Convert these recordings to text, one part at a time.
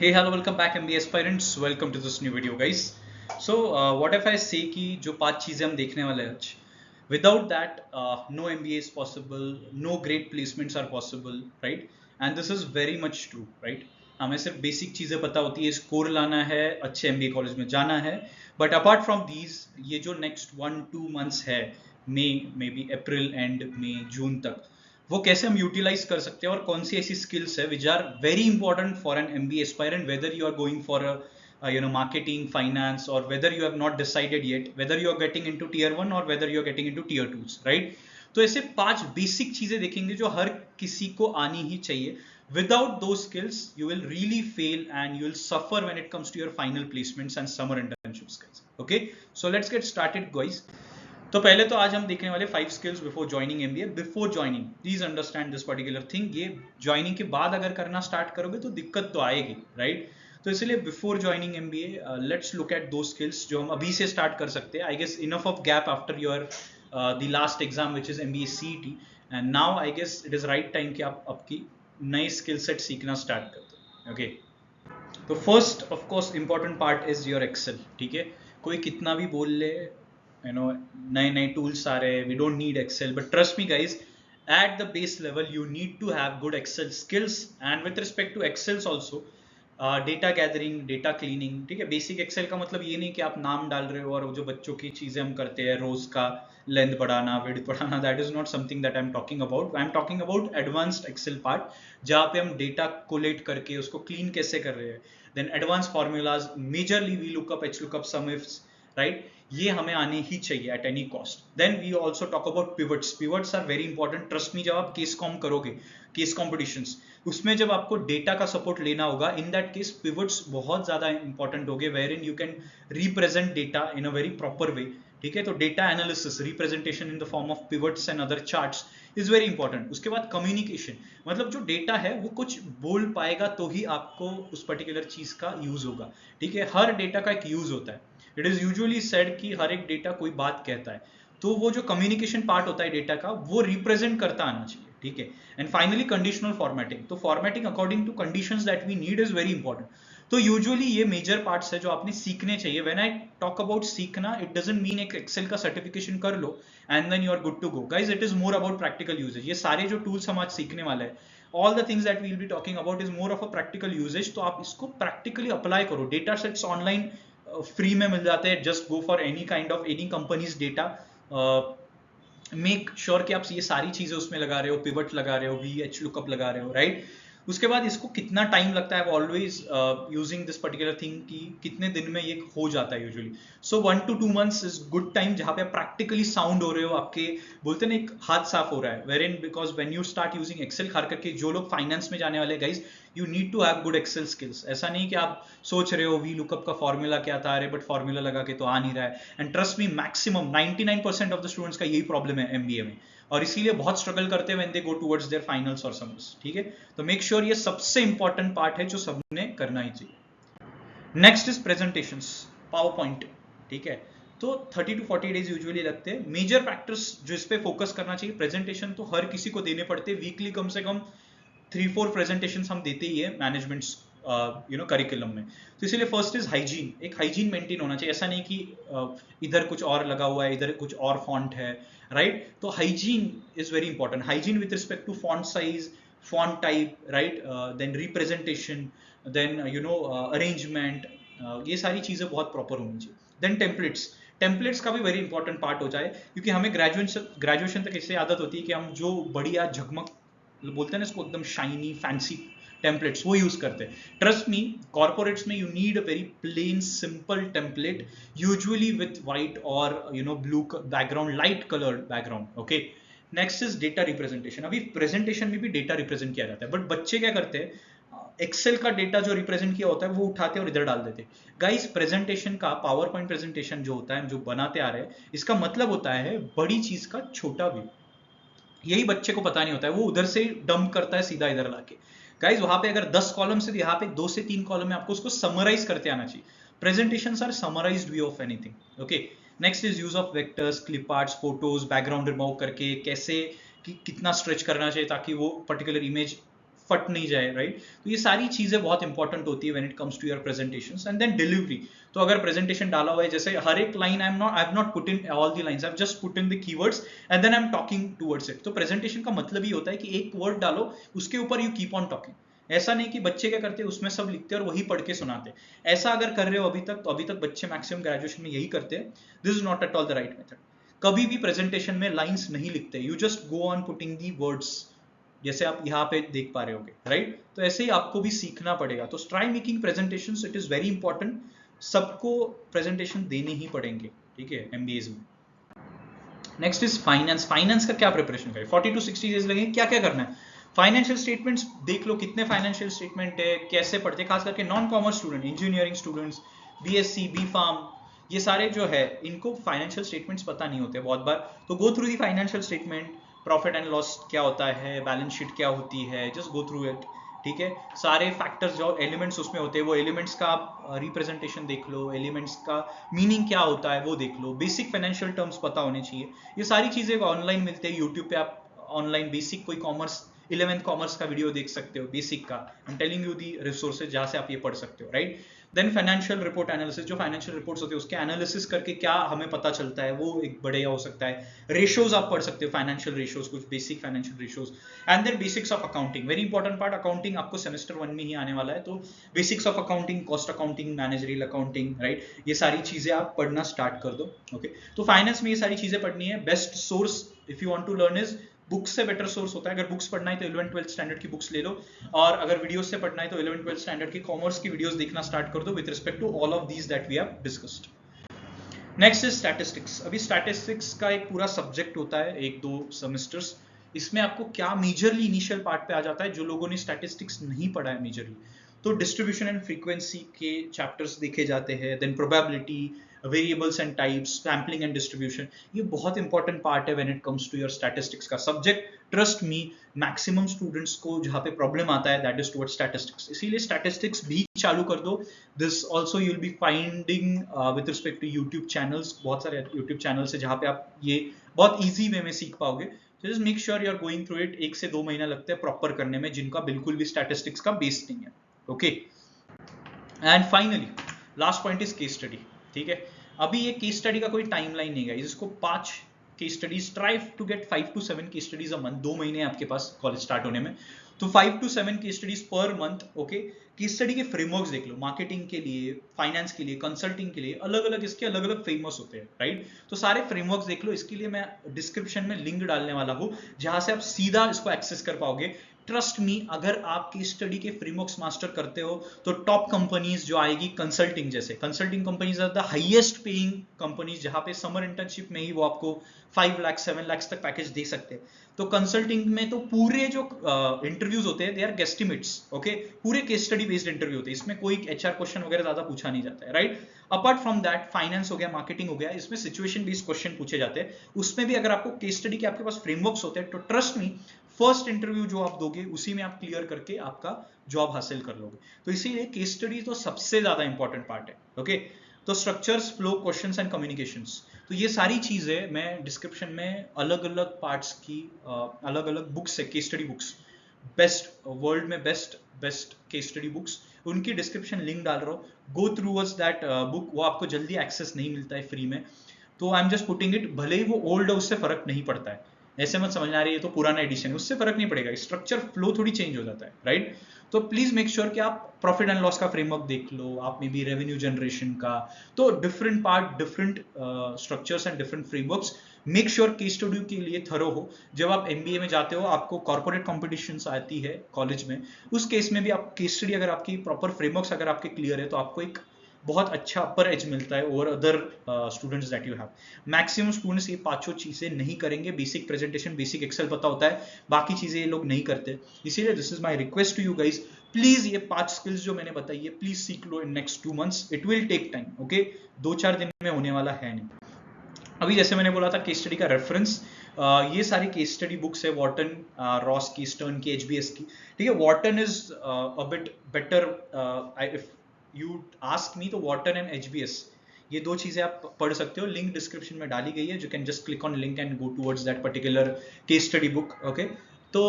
Hey, hello, welcome back MBA aspirants. Welcome to this new video, guys. So, what if I say कि जो 5 चीजें हम देखने वाले हैं आज, without that, no MBA is possible, no great placements are possible, right? And this is very much true, right? हमें सिर्फ बेसिक चीजें पता होती है, स्कोर लाना है, अच्छे MBA कॉलेज में जाना है, बट अपार्ट फ्रॉम दीज ये जो नेक्स्ट 1-2 मंथ्स है, मई मे बी अप्रैल एंड मई जून तक, वो कैसे हम यूटिलाइज कर सकते हैं और कौन सी ऐसी स्किल्स है which are very important for an MBA aspirant, whether you are going for marketing, finance, or whether you have not decided yet whether you are getting into tier 1 or whether you are getting into tier 2s, right? तो ऐसे 5 basic चीजें देखेंगे जो हर किसी को आनी ही चाहिए. Without those skills you will really fail and you will suffer when it comes to your final placements and summer internships, guys. Okay, so let's get started, guys. तो पहले तो आज हम देखने वाले 5 skills before joining MBA. Before joining please understand this particular thing. ये joining के बाद अगर करना स्टार्ट करोगे तो दिक्कत तो आएगी, राइट? तो इसलिए before joining MBA let's look at दो स्किल्स जो हम अभी से स्टार्ट कर सकते हैं. I guess enough of gap after your the last exam which is MBA CET, and now I guess it is right time कि आप आपकी नई स्किल सेट सीखना स्टार्ट कर दो. ओके, तो first of course important part is your Excel. ठीक है, कोई कितना भी बोल ले, नए नए टूल्स आ रहे हैं, we don't need Excel, but trust me guys, at the base level you need to have good Excel skills. And with respect to Excels also, data gathering, data cleaning, ठीक है. बेसिक एक्सेल का मतलब ये नहीं कि आप नाम डाल रहे हो और जो बच्चों की चीजें हम करते हैं रोज का लेंथ बढ़ाना, विड्थ बढ़ाना, that is not something that I am talking about. I am talking about advanced Excel part, जहाँ पे हम डेटा कोलेट करके उसको क्लीन कैसे कर रहे हैं. Then advance formulas, majorly V lookup, H lookup, sum ifs, right? ये हमें आने ही चाहिए at any cost. Then we also talk about pivots. Pivots are very important, trust me. जब आप केस कॉम करोगे, केस कॉम्पिटिशंस, उसमें जब आपको डेटा का सपोर्ट लेना होगा, इन दैट केस पिवट्स बहुत ज्यादा इंपॉर्टेंट होंगे, wherein you can represent data in a very proper way. ठीक है, तो data analysis, representation in the form of pivots and other charts is very important. उसके बाद कम्युनिकेशन, मतलब जो डेटा है वो कुछ बोल पाएगा तो ही आपको उस पर्टिकुलर चीज का यूज होगा. ठीक है, हर डेटा का एक यूज होता है. इट इज यूजुअली सेड कि हर एक डेटा कोई बात कहता है, तो वो जो कम्युनिकेशन पार्ट होता है डेटा का, वो रिप्रेजेंट करता आना चाहिए. ठीक है, एंड फाइनली कंडीशनल फॉर्मेटिंग. तो formatting according to conditions that we need is very important. तो यूजुअली ये मेजर पार्ट्स है जो आपने सीखने चाहिए. व्हेन आई टॉक अबाउट सीखना, इट डजंट मीन एक एक्सेल का सर्टिफिकेशन कर लो and then you are good to go. Guys, it is more about practical usages. ये सारे जो टूल्स हम आज सीखने वाले हैं, all the things that we will be talking about is more of a practical usage. तो आप इसको प्रैक्टिकली अप्लाई करो. डेटा सेट्स ऑनलाइन फ्री में मिल जाते हैं. Just go for any kind of any companies data. Make sure कि आप ये सारी चीजें उसमें लगा रहे हो, पिवट लगा रहे हो, वी एच लुकअप लगा रहे हो, राइट? उसके बाद इसको कितना टाइम लगता है, always using this particular thing कि कितने दिन में ये हो जाता है usually. So 1 to 2 months is good time, जहां पे आप प्रैक्टिकली साउंड हो रहे हो, आपके बोलते ना एक हाथ साफ हो रहा है. Wherein because when you start using Excel, खास करके जो लोग फाइनेंस में जाने वाले guys, you need to have good Excel skills. ऐसा नहीं कि आप सोच रहे हो वी लुकअप का फॉर्मूला क्या था, अरे बट फॉर्मूला लगा के तो आ नहीं रहा है. And trust me, maximum 99% of the students का यही प्रॉब्लम है एमबीए में, और इसीलिए बहुत स्ट्रगल करते हैं when they go towards their finals और समर्स. ठीक है, तो मेक श्योर ये सबसे इंपॉर्टेंट पार्ट है जो सबने करना ही चाहिए. Next is presentations, power point. ठीक है, तो 30 to 40 डेज यूजुअली लगते हैं. मेजर फैक्टर्स जो इस पे फोकस करना चाहिए, प्रेजेंटेशन तो हर किसी को देने पड़ते हैं. वीकली कम से कम 3-4 प्रेजेंटेशन हम देते ही है मैनेजमेंट करिकुलम में. तो इसीलिए फर्स्ट इज हाइजीन. एक हाइजीन मेंटेन होना चाहिए. ऐसा नहीं कि इधर कुछ और लगा हुआ है, इधर कुछ और फॉन्ट है, राइट? तो hygiene is very important. Hygiene with respect to font size, font type, right? Then representation, then arrangement, ये सारी चीजें बहुत प्रॉपर होनी चाहिए. देन टेम्पलेट्स का भी वेरी इंपॉर्टेंट पार्ट हो जाए, क्योंकि हमें ग्रेजुएशन तक इससे आदत होती है कि हम जो बढ़िया झगमग बोलते हैं ना इसको, एकदम शाइनी फैंसी टेम्पलेट्स वो यूज करते हैं. ट्रस्ट मी, कॉर्पोरेट्स में you need a very plain simple template, usually with white और blue background, light coloured background. Okay, next is data representation. अभी प्रेजेंटेशन में भी डेटा रिप्रेजेंट किया जाता है, बट बच्चे क्या करते हैं, एक्सेल का डेटा जो रिप्रेजेंट किया होता है वो उठाते हैं और इधर डाल देते. गाइस, प्रेजेंटेशन का, पावर पॉइंट प्रेजेंटेशन जो होता है, जो बनाते आ रहे हैं, इसका मतलब होता है बड़ी चीज का छोटा व्यू. यही बच्चे को पता नहीं होता है, वो उधर से डंप करता है सीधा इधर लाके. गाइस, वहां पे अगर 10 कॉलम से, यहाँ पे 2 से 3 कॉलम में आपको उसको समराइज करते आना चाहिए. Presentations are summarized view of anything. Okay, next is use of vectors, clip arts, photos, background remove करके कैसे कितना स्ट्रेच करना चाहिए ताकि वो पर्टिकुलर इमेज फट नहीं जाए, राइट? तो ये सारी चीजें बहुत इंपॉर्टेंट होती है when it comes to your presentations. And then delivery, तो अगर प्रेजेंटेशन डाला हुआ है, जैसे हर एक line I have not put in all the lines, I have just put in the keywords and then I am talking towards it. तो presentation का मतलब ये होता है कि एक वर्ड डालो, उसके ऊपर यू कीप ऑन टॉकिंग। ऐसा नहीं कि बच्चे क्या करते हैं, उसमें सब लिखते हैं और वही पढ़ के सुनाते। ऐसा अगर कर रहे हो अभी तक, तो अभी तक बच्चे मैक्सिमम ग्रेजुएशन में यही करते हैं। This is not at all the right method. कभी भी प्रेजेंटेशन में लाइंस नहीं लिखते, you just go on putting the words, जैसे आप यहाँ पे देख पा रहे होगे, राइट? तो ऐसे ही आपको भी सीखना पड़ेगा। तो try making presentations, it is very important. सबको प्रेजेंटेशन देने ही पड़ेंगे, ठीक है, एमबीएज में। Next is finance. फाइनेंस का क्या प्रिपरेशन करें? 40 to 60 डेज लगेंगे। क्या क्या करना है? फाइनेंशियल स्टेटमेंट्स देख लो, कितने फाइनेंशियल स्टेटमेंट है, कैसे पढ़ते, खास करके non commerce student, engineering students, BSc, B pharm, ये सारे जो है इनको फाइनेंशियल स्टेटमेंट्स पता नहीं होते बहुत बार। तो गो through the financial statement, profit and loss क्या होता है, बैलेंस शीट क्या होती है, जस्ट गो थ्रू इट, ठीक है? सारे फैक्टर्स जो एलिमेंट्स उसमें होते हैं, वो एलिमेंट्स का आप रिप्रेजेंटेशन देख लो, एलिमेंट्स का मीनिंग क्या होता है वो देख लो, बेसिक फाइनेंशियल टर्म्स पता होने चाहिए। ये सारी चीजें ऑनलाइन मिलते हैं, यूट्यूब पे आप ऑनलाइन बेसिक कोई कॉमर्स 11th कॉमर्स का वीडियो देख सकते हो, बेसिक का। I am telling you the resources जहां से आप ये पढ़ सकते हो, राइट? देन फाइनेंशियल रिपोर्ट एनालिसिस, जो फाइनेंशियल रिपोर्ट्स होते हैं उसके एनालिसिस करके क्या हमें पता चलता है, वो एक बढ़िया हो सकता है। रेशियोज आप पढ़ सकते हो, फाइनेंशियल रेशियोज, कुछ basic financial ratios. And then basics of accounting, very important part. Accounting आपको सेमेस्टर 1 में ही आने वाला है, तो basics of accounting, cost accounting, managerial accounting, right? ये सारी चीजें आप पढ़ना स्टार्ट कर दो, ओके? तो फाइनेंस में ये सारी चीजें पढ़नी है। Best source if you want to learn is books से बेटर सोर्स होता है। अगर बुक्स पढ़ना है तो 11th-12th स्टैंडर्ड की बुक्स ले लो, और अगर वीडियोस से पढ़ना है तो 11th-12th स्टैंडर्ड की कॉमर्स की वीडियोस देखना स्टार्ट कर दो with respect to all of these that we have discussed. Next is statistics. अभी स्टैटिस्टिक्स का एक पूरा सब्जेक्ट होता है, 1-2 सेमेस्टर्स। इसमें आपको क्या मेजरली इनिशियल पार्ट पे आ जाता है, जो लोगों ने स्टैटिस्टिक्स नहीं पढ़ा है मेजरली, तो डिस्ट्रीब्यूशन एंड फ्रीक्वेंसी के चैप्टर्स देखे जाते हैं, then probability, variables and types, sampling and distribution. ये बहुत इंपॉर्टेंट पार्ट है when it comes to your statistics का subject. Trust me, maximum students को जहाँ पे प्रॉब्लम आता है दैट इज टुवर्ड्स स्टैटिस्टिक्स, इसीलिए स्टैटिस्टिक्स भी चालू कर दो। This also you will be finding with respect to YouTube channels, बहुत सारे यूट्यूब चैनल्स है जहाँ पे आप ये बहुत ईजी वे में सीख पाओगे। So just make sure you are going through it। 1 से 2 महीना लगता है प्रॉपर करने में, जिनका बिल्कुल भी स्टैटिस्टिक्स का बेस नहीं है, okay? And finally last point is case study, ठीक है? अभी ये केस स्टडी का कोई टाइमलाइन नहीं है, इसको 5 case studies, try to get 5 to 7 case studies a month. 2 महीने आपके पास कॉलेज स्टार्ट होने में, तो 5 to 7 case studies per month, okay? Case study के फ्रेमवर्क्स देख लो, मार्केटिंग के लिए, फाइनेंस के लिए, कंसल्टिंग के लिए, अलग अलग इसके अलग अलग फेमस होते हैं, राइट? तो सारे फ्रेमवर्क्स देख लो। इसके लिए मैं डिस्क्रिप्शन में लिंक डालने वाला हूँ, जहां से आप सीधा इसको एक्सेस कर पाओगे। ट्रस्ट मी, अगर आप केस स्टडी के फ्रेमवर्क्स मास्टर करते हो तो टॉप कंपनीज जो आएगी कंसल्टिंग जैसे, consulting companies are the highest paying companies, जहां पे समर इंटर्नशिप में ही वो आपको 5 लाख 7 लाख तक पैकेज दे सकते हैं। तो कंसल्टिंग में तो पूरे जो इंटरव्यूज होते हैं दे आर गेस्टिमेट्स, ओके? पूरे केस स्टडी बेस्ड इंटरव्यू होते हैं, इसमें कोई एचआर क्वेश्चन वगैरह ज्यादा पूछा नहीं जाता है, right? Apart from that, finance हो गया, मार्केटिंग हो गया, इसमें सिचुएशन बेस्ड क्वेश्चन पूछे जाते हैं। उसमें भी अगर आपको केस स्टडी के आपके पास फ्रेमवर्क्स होते हैं, तो ट्रस्ट मी, फर्स्ट इंटरव्यू जो आप दोगे उसी में आप क्लियर करके आपका जॉब हासिल कर लोगे। तो इसीलिए केस स्टडी तो सबसे ज्यादा इंपॉर्टेंट पार्ट है, ओके? तो structures, flow, questions and communications, तो ये सारी चीजें मैं डिस्क्रिप्शन में अलग अलग पार्ट्स की अलग अलग बुक्स है, case study books, best world में बेस्ट केस स्टडी बुक्स, उनकी डिस्क्रिप्शन लिंक डाल रहा हूँ। गो थ्रूवर्ड्स दैट बुक, वो आपको जल्दी एक्सेस नहीं मिलता है फ्री में, तो I am just putting it. भले ही वो ओल्ड है, उससे फर्क नहीं पड़ता है, ऐसे मत समझना रही है तो पुराना एडिशन है, उससे फर्क नहीं पड़ेगा, स्ट्रक्चर फ्लो थोड़ी चेंज हो जाता है, राइट? तो प्लीज मेक श्योर कि आप प्रॉफिट एंड लॉस का फ्रेमवर्क देख लो, आप में भी रेवेन्यू जनरेशन का, तो different part, different structures and different frameworks. Make sure case study के लिए थरो हो। जब आप एमबीए में जाते हो, आपको कॉर्पोरेट कॉम्पिटिशन्स आती है कॉलेज में, उस केस में भी आप केस स्टडी, अगर आपकी प्रॉपर फ्रेमवर्क्स अगर आपके क्लियर है, तो आपको एक बहुत अच्छा अपर एज मिलता है over other students that you have. Maximum students ये 5 चीजें नहीं करेंगे। बेसिक प्रेजेंटेशन, बेसिक एक्सेल पता होता है, बाकी चीजें ये लोग नहीं करते। इसीलिए this is my request to you guys, please ये 5 स्किल्स जो मैंने बताई है, प्लीज सीख लो in next 2 months। It will take time, okay? 2-4 दिन में होने वाला है नहीं। अभी जैसे मैंने बोला था केस स्टडी का रेफरेंस, ये सारी केस स्टडी बुक्स है, वॉर्टन, रॉस की, स्टर्न की, एचबीएस की, ठीक है? Wharton is a bit better, if you ask me, तो वॉर्टन एंड एचबीएस, ये 2 चीजें आप पढ़ सकते हो। लिंक डिस्क्रिप्शन में डाली गई है, you can just click on link and go towards that particular case study book, okay? तो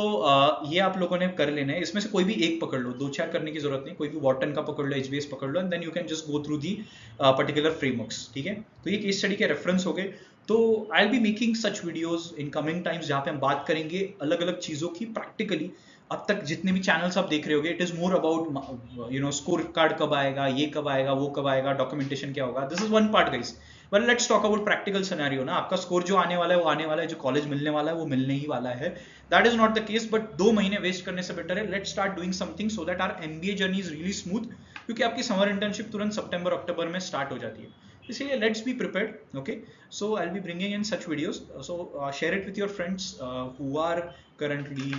ये आप लोगों ने कर लेना है, इसमें से कोई भी एक पकड़ लो, दो चार करने की जरूरत नहीं, कोई भी वॉटन का पकड़ लो, एचबीएस पकड़ लो, and then you can just go through the particular frameworks, ठीक है। तो ये केस स्टडी के रेफरेंस हो गए। तो I will be making such videos in coming times जहाँ पे हम बात करेंगे अलग अलग चीजों की प्रैक्टिकली। अब तक जितने भी चैनल्स आप देख रहे होगे, it is more about score card कब आएगा, ये कब आएगा, वो कब आएगा, डॉक्यूमेंटेशन क्या होगा, this is one part guys. Well let's talk about practical scenario ना। आपका स्कोर जो आने वाला है वो आने वाला है, जो कॉलेज मिलने वाला है वो मिलने ही वाला है। That is not the case, but 2 महीने वेस्ट करने से बेटर है let's start doing something so that our MBA journey is really smooth, क्योंकि आपकी समर इंटर्नशिप तुरंत सितंबर अक्टूबर में स्टार्ट हो जाती है। इसलिए let's be prepared, okay. So I will be bringing in such videos, so share it with your friends who are currently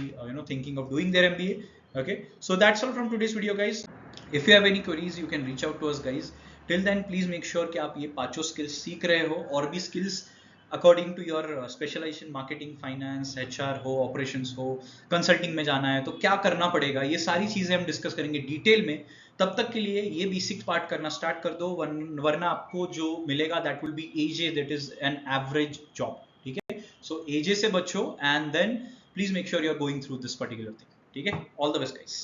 thinking of doing their MBA. Okay, so that's all from today's video guys. If you have any queries you can reach out to us guys. Till then please make sure कि आप ये पांचों skills सीख रहे हो, और भी skills according to your specialization, marketing, finance, HR हो, ऑपरेशंस हो, कंसल्टिंग में जाना है तो क्या करना पड़ेगा, ये सारी चीजें हम डिस्कस करेंगे डिटेल में। तब तक के लिए ये बेसिक पार्ट करना स्टार्ट कर दो, वरना आपको जो मिलेगा that will be AJ, that is an average job, ठीक है। सो एजे से बचो and then please make sure you are going through this particular thing, ठीक है। All the best guys.